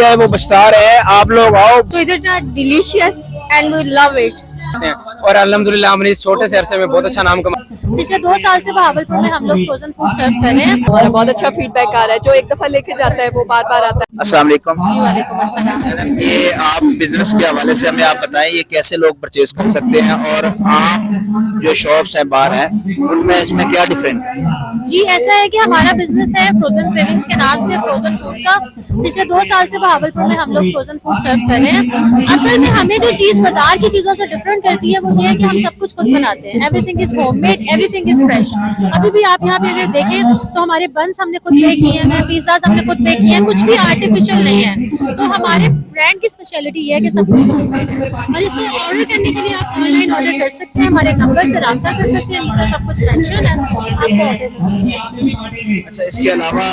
है वो बता रहे हैं आप लोग आओ। So is it delicious and we love it. और अल्हम्दुलिल्लाह हमने इस छोटे से अरसे में बहुत अच्छा नाम कमा। पिछले 2 साल से बहावलपुर में हम लोग फ्रोजन फूड सर्व कर रहे हैं। हमारा बहुत अच्छा फीडबैक आ रहा है। जो एक दफा लेके जाता है वो बार बार आता है। अस्सलाम वालेकुम। जी वालेकुम अस्सलाम। ये आप बिजनेस के हवाले से हमें आप बताएं ये कैसे लोग परचेज कर सकते हैं और आम जो शॉप्स हैं बाहर हैं उनमें इसमें क्या डिफरेंट है? जी ऐसा है कि हमारा बिजनेस है फ्रोजन क्रेविंग्स के नाम से फ्रोजन फूड का। पिछले 2 साल से बहावलपुर में हम लोग फ्रोजन फूड सर्व कर रहे हैं। असल में हमें जो चीज बाजार की चीजों से डिफरेंट करती है वो ये है कि हम सब कुछ खुद बनाते हैं। Everything is homemade, everything is fresh. अभी भी आप यहाँ पे अगर देखें तो हमारे बन्स हमने खुद बेक किए हैं, पिज्जाज हमने खुद बेक किए हैं, कुछ भी आर्टिफिशियल नहीं है। तो हमारे ब्रांड की स्पेशलिटी ये है कि सब कुछ होममेड है। और इसको ऑर्डर करने के लिए आप ऑनलाइन ऑर्डर कर सकते हैं, हमारे नंबर से रब्ता कर सकते हैं, नीचे सब कुछ मेंशन है, आपको ऑर्डर। अच्छा, इसके अलावा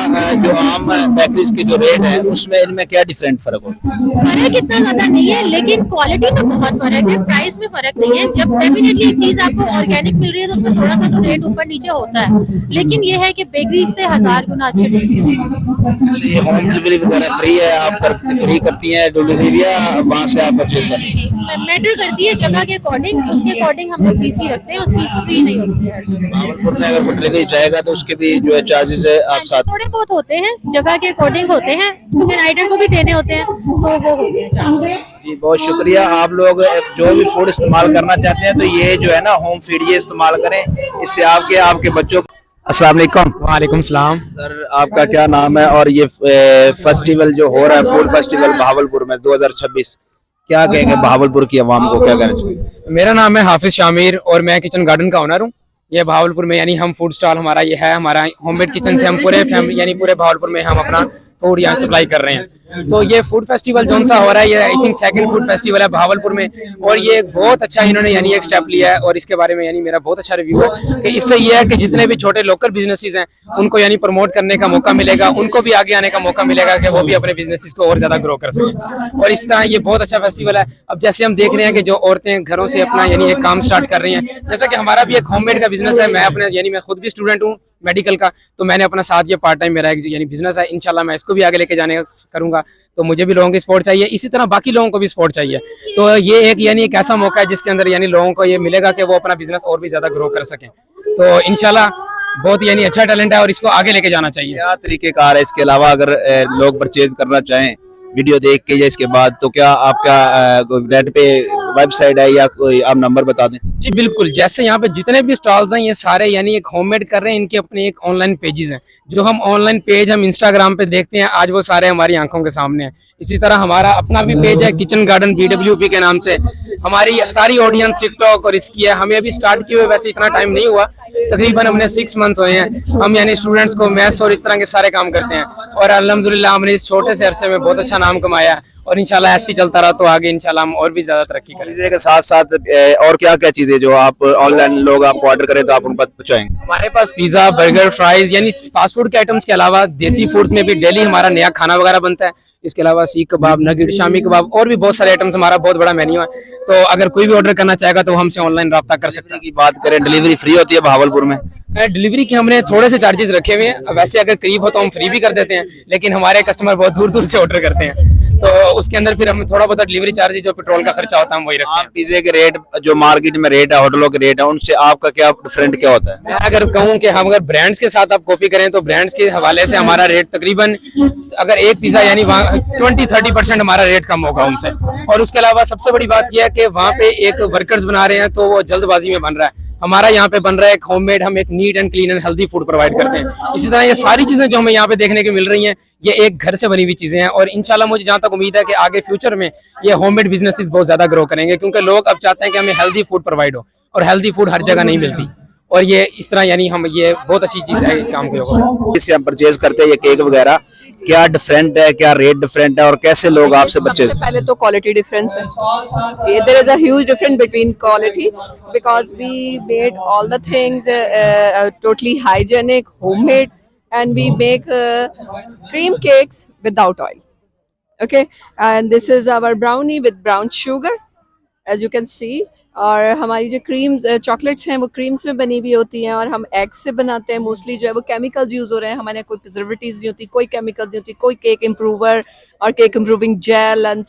जो आम बेकरीज के जो रेट है उसमें इनमें क्या डिफरेंट फर्क होता है? फर्क इतना ज्यादा नहीं है लेकिन क्वालिटी में बहुत फर्क है, प्राइस में फर्क नहीं है। जब डेफिनेटली एक चीज आपको ऑर्गेनिक मिल रही है तो उसमें थोड़ा सा तो रेट ऊपर नीचे होता है, लेकिन ये है कि बेकरी से 1000 गुना अच्छे टेस्ट है। ये होम डिलीवरी वगैरह फ्री है, आप फ्री करती हैं डिलीवरी या वहाँ से आप परचेज करती हैं? मैटर करती है जगह के अकॉर्डिंग, उसके अकॉर्डिंग हम लोग डीसी रखते हैं, उसकी फ्री नहीं होती है हर जगह। भावलपुर में अगर डिलीवरी जाएगा तो उसके भी जो है चार्जेस है आप साथ थोड़े बहुत होते हैं, जगह के अकॉर्डिंग होते हैं, क्योंकि राइडर को भी देने होते हैं तो वो होते हैं चार्जेस। जी बहुत शुक्रिया। आप लोग जो भी फूड इस्तेमाल करना चाहते हैं तो ये जो है ना होम फीड ये इस्तेमाल करें, इससे आपके बच्चों। अस्सलाम वालेकुम। वालेकुम सलाम। सर आपका क्या नाम है और ये फेस्टिवल जो हो रहा है फूड फेस्टिवल बहावलपुर में 2026 क्या कहेंगे बहावलपुर की आवाम को क्या कहना चाहिए? मेरा नाम है हाफिज शामिर और मैं किचन गार्डन का ओनर हूँ। ये बहावलपुर में यानी हम फूड स्टॉल हमारा ये है, हमारा होममेड किचन से हम पूरे फैमिली यानी पूरे बहावलपुर में हम अपना फूड यहाँ सप्लाई कर रहे हैं। तो ये फूड फेस्टिवल जो सा हो रहा है ये I think second food festival है बहावलपुर में और ये बहुत अच्छा इन्होंने यानी एक स्टेप लिया है और इसके बारे में यानी मेरा बहुत अच्छा रिव्यू है कि इससे ये है कि जितने भी छोटे लोकल बिजनेसेस हैं उनको यानी प्रमोट करने का मौका मिलेगा, उनको भी आगे आने का मौका मिलेगा कि वो भी अपने बिजनेसेस को और ज्यादा ग्रो कर सकें। और इस तरह ये बहुत अच्छा फेस्टिवल है। अब जैसे हम देख रहे हैं कि जो औरतें घरों से अपना यानी एक काम स्टार्ट कर रही हैं, जैसा कि हमारा भी एक होममेड का बिजनेस है, मैं अपने यानी मैं खुद भी स्टूडेंट हूँ मेडिकल का, तो मैंने अपना साथ ये पार्ट टाइम मेरा एक यानी बिजनेस है, इंशाल्लाह मैं इसको भी आगे लेके जाने का करूंगा। तो मुझे भी लोगों की सपोर्ट चाहिए, इसी तरह बाकी लोगों को भी सपोर्ट चाहिए। तो ये एक यानी एक ऐसा मौका है जिसके अंदर यानी लोगों को ये मिलेगा कि वो अपना बिजनेस और भी ज्यादा ग्रो कर सकें। तो इंशाल्लाह बहुत यानी अच्छा टैलेंट है और इसको आगे लेके जाना चाहिए। क्या तरीकेकार है इसके अलावा अगर लोग परचेज करना चाहें वीडियो देख के या इसके बाद तो क्या आपका नेट पे वेबसाइट है या कोई आप नंबर बता दें? जी बिल्कुल, जैसे यहाँ पे जितने भी स्टॉल्स हैं ये सारे यानी एक होममेड कर रहे हैं, इनके अपने एक ऑनलाइन पेजेस हैं। जो हम ऑनलाइन पेज हम इंस्टाग्राम पे देखते हैं आज वो सारे हमारी आंखों के सामने हैं। इसी तरह हमारा अपना भी पेज है किचन गार्डन BWP के नाम से। हमारी सारी ऑडियंस टिकटॉक और इसकी है। हमें अभी स्टार्ट किए हुए वैसे इतना टाइम नहीं हुआ, तकरीबन हमने 6 मंथ्स हुए हैं। हम यानी स्टूडेंट्स को मैथ्स और इस तरह के सारे काम करते हैं और अल्हम्दुलिल्लाह हमने इस छोटे से अरसे में बहुत अच्छा नाम कमाया और इंशाल्लाह ऐसे ही चलता रहा तो आगे इंशाल्लाह हम और भी ज्यादा तरक्की करेंगे। के साथ साथ और क्या क्या चीजें जो आप ऑनलाइन लोग आपको ऑर्डर करें तो आप उन पर पहुंचाएंगे? हमारे पास पिज्जा, बर्गर, फ्राइज यानी फास्ट फूड के आइटम्स के अलावा देसी फूड्स में भी डेली हमारा नया खाना वगैरह बनता है। इसके अलावा सीख कबाब, नगेट, शामी कबाब और भी बहुत सारे आइटम्स, हमारा बहुत बड़ा मेन्यू है। तो अगर कोई भी ऑर्डर करना चाहेगा तो हमसे ऑनलाइन रब्ता कर सकते हैं। की बात करें डिलीवरी फ्री होती है बहावलपुर में? डिलीवरी के हमने थोड़े से चार्जेस रखे हुए हैं, वैसे अगर करीब हो तो हम फ्री भी कर देते हैं, लेकिन हमारे कस्टमर बहुत दूर दूर से ऑर्डर करते हैं तो उसके अंदर फिर हम थोड़ा बहुत डिलीवरी चार्ज जो पेट्रोल का खर्चा होता है हम वही रखते हैं। पिज्जे के रेट जो मार्केट में रेट है, होटलों के रेट है, उनसे आपका क्या डिफरेंट क्या होता है? मैं अगर कहूँ कि हम अगर ब्रांड्स के साथ आप कॉपी करें तो ब्रांड्स के हवाले से हमारा रेट तकरीबन अगर एक पिज्जा यानी 20-30% हमारा रेट कम होगा उनसे। और उसके अलावा सबसे बड़ी बात यह है कि वहाँ पे एक वर्कर्स बना रहे हैं तो वो जल्दबाजी में बन रहा है, हमारा यहाँ पे बन रहा है एक होममेड, हम एक neat and clean and healthy food provide करते हैं। इसी तरह ये सारी चीजें जो हमें यहाँ पे देखने को मिल रही हैं ये एक घर से बनी हुई चीजें हैं और इंशाल्लाह मुझे जहाँ तक उम्मीद है कि आगे फ्यूचर में ये होममेड बिजनेसेस बहुत ज्यादा ग्रो करेंगे, क्योंकि लोग अब चाहते हैं कि हमें हेल्दी फूड प्रोवाइड हो और हेल्दी फूड हर जगह नहीं मिलती। और ये इस तरह यानी हम ये बहुत अच्छी चीज है काम को इससे हम परचेज करते हैं ये केक वगैरह, क्या डिफरेंट है, क्या रेट डिफरेंट है और कैसे लोग आपसे परचेज? पहले तो क्वालिटी डिफरेंस है, there is a huge difference between quality because we made all the things totally hygienic, homemade and we make cream cakes without oil. Okay, and this is our brownie with brown sugar as you can see. और हमारी जो creams chocolates हैं वो creams में बनी हुई होती हैं, और हम एग्स से बनाते हैं। मोस्टली जो है वो केमिकल्स यूज़ हो रहे हैं, हमारे कोई प्रिजर्वेटिव्स नहीं होती, कोई केमिकल्स नहीं होती, कोई केक इम्प्रूवर और cake improving gel and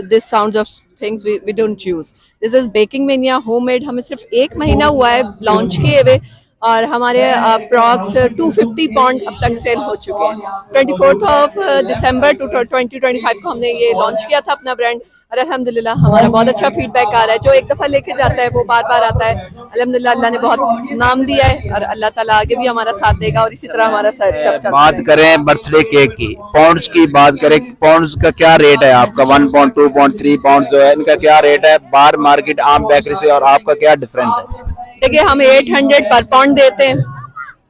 this sounds of things we don't use. This is Baking Mania homemade. हमें सिर्फ 1 महीना हुआ है लॉन्च किए हुए, और हमारे अप्रॉक्स 250 पाउंड अब तक सेल हो चुके हैं। 24 दिसंबर 2025 को हमने ये लॉन्च किया था अपना ब्रांड, और अल्हम्दुलिल्लाह हमारा बहुत अच्छा फीडबैक आ रहा है। जो एक दफ़ा लेके जाता है वो बार बार आता है। अल्हम्दुलिल्लाह अल्लाह ने बहुत नाम दिया है, और अल्लाह ताला आगे भी हमारा साथ देगा, और इसी तरह हमारा साथ। बात करें बर्थडे केक की, पाउंड्स की बात करें, पाउंड्स का क्या रेट है आपका? 1 पाउंड, 2 पाउंड, 3 पाउंड जो है, इनका क्या रेट है बाहर मार्केट आम बेकरी से, और आपका क्या डिफरेंट है? देखिए, हम 800 पर पाउंड देते हैं।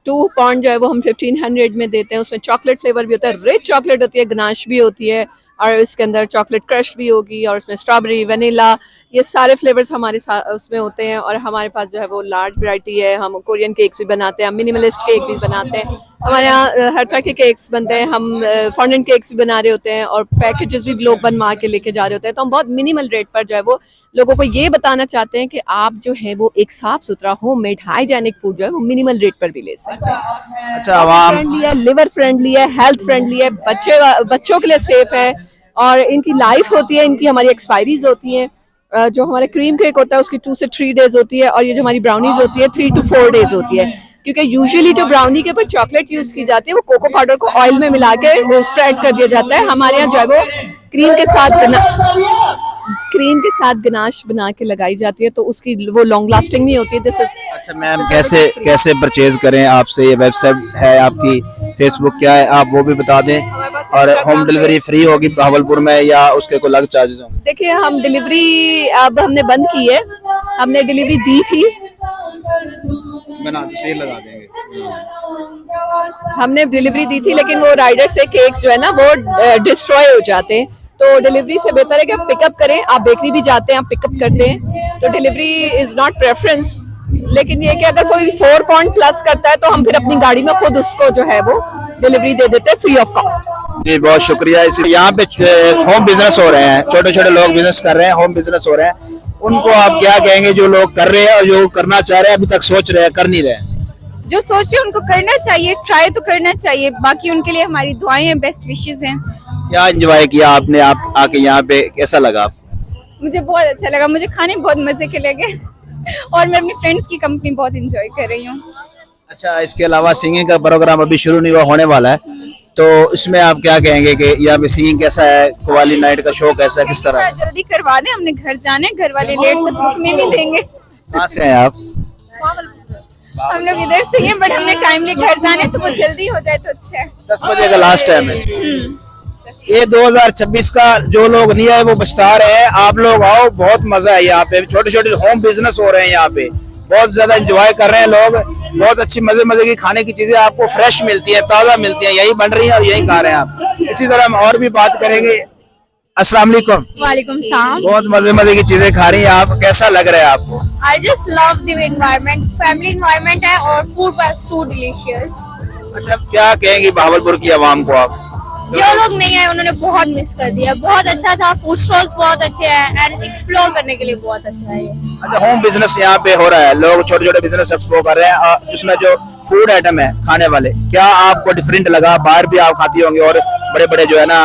2 पाउंड जो है वो हम 1500 में देते हैं। उसमें चॉकलेट फ्लेवर भी होता है, रिच चॉकलेट होती है, गनाश भी होती है, और इसके अंदर चॉकलेट क्रश भी होगी, और उसमें स्ट्रॉबेरी, वनीला, ये सारे फ्लेवर्स हमारे साथ उसमें होते हैं। और हमारे पास जो है वो लार्ज वैरायटी है। हम कोरियन केक्स भी बनाते हैं, हम मिनिमलिस्ट केक भी बनाते हैं। हमारे यहाँ हर तरह के केक्स बनते हैं। हम फॉन्डेंट केक्स भी बना रहे होते हैं, और पैकेजेस भी लोग बनवा के लेके जा रहे होते हैं। तो हम बहुत मिनिमल रेट पर जो है वो लोगों को ये बताना चाहते हैं कि आप जो है वो एक साफ सुथरा होममेड हाइजेनिक फूड जो है वो मिनिमल रेट पर भी ले सकते हैं। अच्छा, आवाम फ्रेंडली है, लिवर फ्रेंडली है, हेल्थ फ्रेंडली है, बच्चों के लिए सेफ है, और इनकी लाइफ होती है, इनकी हमारी एक्सपायरीज होती हैं। जो हमारे क्रीम केक होता है उसकी 2 से 3 डेज होती है, और ये जो हमारी ब्राउनीज होती है 3 to 4 डेज होती है। क्योंकि यूजुअली जो ब्राउनी के ऊपर चॉकलेट यूज की जाती है वो कोको पाउडर को ऑयल में मिला के स्प्रेड कर दिया जाता है। हमारे यहाँ जो है वो क्रीम के साथ गनाश बना के लगाई जाती है, तो उसकी वो लॉन्ग लास्टिंग नहीं होती। This is. अच्छा मैम, कैसे परचेज करें आपसे? ये वेबसाइट है आपकी, फेसबुक क्या है, आप वो भी बता दें। और होम डिलीवरी फ्री होगी भावलपुर में, या उसके कोई अलग चार्जेस होंगे? देखिए, हम डिलीवरी अब हमने बंद की है। हमने डिलीवरी दी थी, लगा देंगे। हमने डिलीवरी दी थी, लेकिन वो राइडर से केक्स जो है ना वो डिस्ट्रॉय हो जाते हैं। तो डिलीवरी से बेहतर है कि आप पिकअप करें। आप बेकरी भी जाते हैं, आप पिकअप करते हैं, तो डिलीवरी इज नॉट प्रेफरेंस। लेकिन ये कि अगर कोई 4 पाउंड प्लस करता है तो हम फिर अपनी गाड़ी में खुद उसको जो है वो डिलीवरी दे देते हैं फ्री ऑफ कॉस्ट। जी बहुत शुक्रिया। इसी यहाँ पे होम बिजनेस हो रहे हैं, छोटे छोटे लोग बिजनेस कर रहे हैं, होम बिजनेस हो रहे हैं, उनको आप क्या कहेंगे जो लोग कर रहे हैं और जो करना चाह रहे हैं, अभी तक सोच रहे हैं, कर नहीं रहे? जो सोच रहे हैं उनको करना चाहिए, ट्राई तो करना चाहिए। बाकी उनके लिए हमारी दुआएं हैं, बेस्ट विशेस हैं। क्या एंजॉय किया आपने आप आके यहाँ पे, कैसा लगा आपको? मुझे बहुत अच्छा लगा, मुझे खाने बहुत मजे के लगे और मैं अपनी फ्रेंड्स की कंपनी बहुत एंजॉय कर रही हूँ। अच्छा, इसके अलावा सिंगिंग का प्रोग्राम अभी शुरू नहीं हुआ, होने वाला है, तो इसमें आप क्या कहेंगे कि यहाँ पे सिंगिंग कैसा है, कव्वाली नाइट का शो कैसा है, किस तरह? जल्दी करवा दें, हमने घर जाने, घर वाले लेट तक रुकने नहीं देंगे। कहाँ से हैं आप? हम लोग इधर से हैं, बट हमने टाइमली घर जाने, तो वो जल्दी हो जाए तो अच्छा है। 10 बजे का लास्ट टाइम है। ये 2026 का जो लोग नहीं आए वो पछता रहे हैं। आप लोग आओ, बहुत मजा है यहाँ पे। छोटे छोटे होम बिजनेस हो रहे हैं यहाँ पे, बहुत ज्यादा एंजॉय कर रहे हैं लोग। बहुत अच्छी मजे की खाने की चीजें आपको फ्रेश मिलती है, ताजा मिलती है, यही बन रही है और यही खा रहे हैं आप। इसी तरह हम और भी बात करेंगे। अस्सलाम वालेकुम। वालेकुम सलाम। बहुत मजे की चीजें खा रही हैं आप, कैसा लग रहा है आपको? I just love the environment, family environment है, और food was too delicious। अच्छा, क्या कहेंगी भावलपुर की आवाम को आप? जो लोग नहीं आए उन्होंने बहुत मिस कर दिया। बहुत अच्छा था, फूड स्टॉल्स बहुत अच्छे हैं एंड एक्सप्लोर करने के लिए बहुत अच्छा है। अच्छा, होम बिजनेस यहाँ पे हो रहा है, लोग छोटे छोटे बिजनेस एक्सप्लोर कर रहे हैं, और जिसमें जो फूड आइटम है खाने वाले, क्या आपको डिफरेंट लगा? बाहर भी आप खाती होंगे और बड़े बड़े जो है ना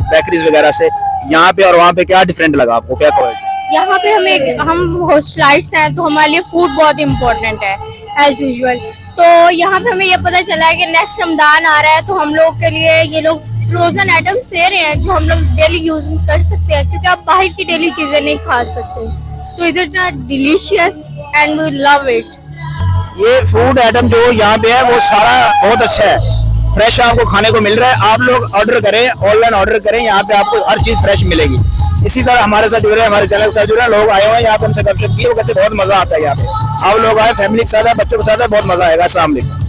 बेकरीज वगैरह से, यहाँ पे और वहाँ पे क्या डिफरेंट लगा आपको? क्या कहोगे? यहाँ पे हम हॉस्टलाइट्स हैं, तो हमारे लिए फूड बहुत इम्पोर्टेंट है एज यूजुअल। तो यहाँ पे हमें ये पता चला है कि नेक्स्ट रमजान आ रहा है, तो हम लोग के लिए ये लोग फ्रोजन आइटम्स दे रहे हैं जो हम लोग डेली यूज कर सकते हैं, क्योंकि आप बाहर की डेली चीजें नहीं खा सकते। तो is it delicious and we love it. ये फूड आइटम जो यहाँ पे है वो सारा बहुत अच्छा है, फ्रेश आपको खाने को मिल रहा है। आप लोग ऑर्डर करें, ऑनलाइन ऑर्डर करें, यहाँ पे आपको हर चीज फ्रेश मिलेगी। इसी तरह हमारे साथ जुड़े, हमारे चैनल के साथ जुड़े लोग आए हुए हैं यहाँ पे, उनसे गपशप की, वो कहते बहुत मजा आता है यहाँ पे। आप लोग आए, फैमिली के साथ है, बच्चों के साथ है, बहुत मजा आएगा। अस्सलाम वालेकुम।